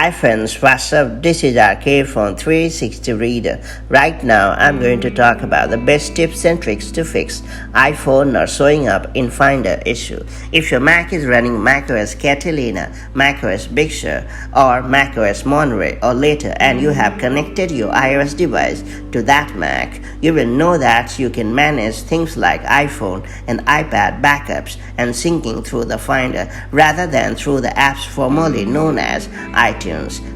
Hi friends, what's up? This is our iPhone 360 reader. Right now I'm going to talk about the best tips and tricks to fix iPhone not showing up in Finder issue. If your Mac is running macOS Catalina, macOS Big Sur, or macOS Monterey or later and you have connected your iOS device to that Mac, you will know that you can manage things like iPhone and iPad backups and syncing through the Finder rather than through the apps formerly known as iTunes.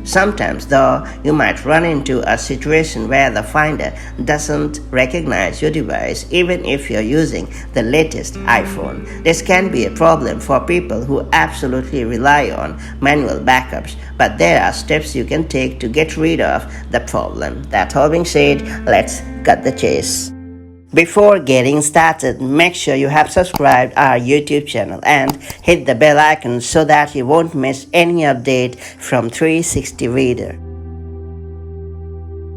Sometimes, though, you might run into a situation where the Finder doesn't recognize your device even if you're using the latest iPhone. This can be a problem for people who absolutely rely on manual backups, but there are steps you can take to get rid of the problem. That all being said, let's cut the chase. Before getting started, make sure you have subscribed our YouTube channel and hit the bell icon so that you won't miss any update from 360 Reader.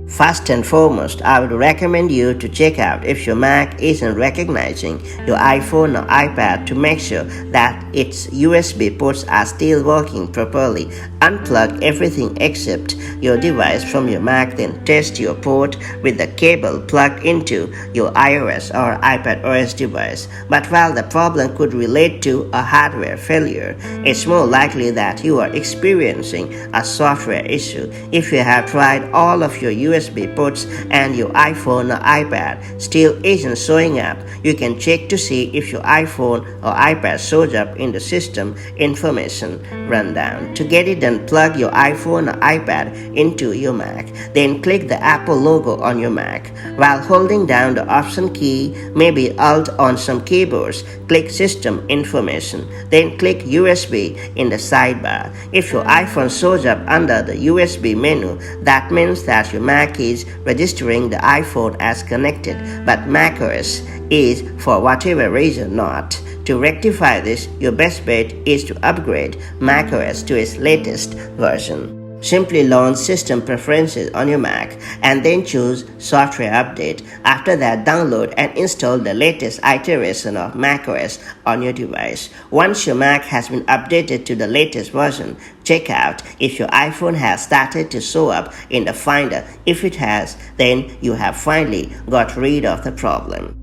First and foremost, I would recommend you to check out if your Mac isn't recognizing your iPhone or iPad to make sure that its USB ports are still working properly. Unplug everything except your device from your Mac, then test your port with the cable plugged into your iOS or iPad OS device. But while the problem could relate to a hardware failure, it's more likely that you are experiencing a software issue. If you have tried all of your USB ports and your iPhone or iPad still isn't showing up, you can check to see if your iPhone or iPad shows up in the system information rundown. To get it done, plug your iPhone or iPad into your Mac. Then click the Apple logo on your Mac. While holding down the Option key, maybe Alt on some keyboards, click System Information. Then click USB in the sidebar. If your iPhone shows up under the USB menu, that means that your Mac is registering the iPhone as connected, but macOS is for whatever reason not. To rectify this, your best bet is to upgrade macOS to its latest version. Simply launch System Preferences on your Mac and then choose Software Update. After that, download and install the latest iteration of macOS on your device. Once your Mac has been updated to the latest version, check out if your iPhone has started to show up in the Finder. If it has, then you have finally got rid of the problem.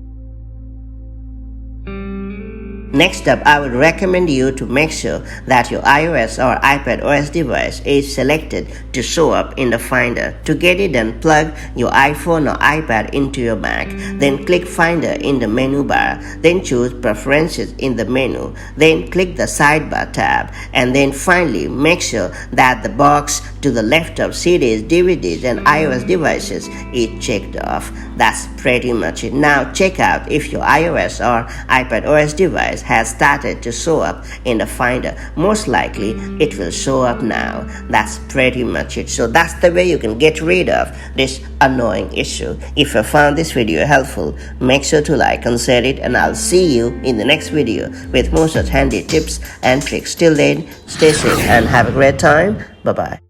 Next up, I would recommend you to make sure that your iOS or iPad OS device is selected to show up in the Finder. To get it done, plug your iPhone or iPad into your Mac, then click Finder in the menu bar, then choose Preferences in the menu, then click the Sidebar tab, and then finally make sure that the box to the left of CDs, DVDs, and iOS devices is checked off. That's pretty much it. Now check out if your iOS or iPad OS device has started to show up in the Finder. Most likely it will show up now. That's pretty much it. So that's the way you can get rid of this annoying issue. If you found this video helpful, make sure to like and share it, and I'll see you in the next video with more such handy tips and tricks. Till then, stay safe and have a great time. Bye bye.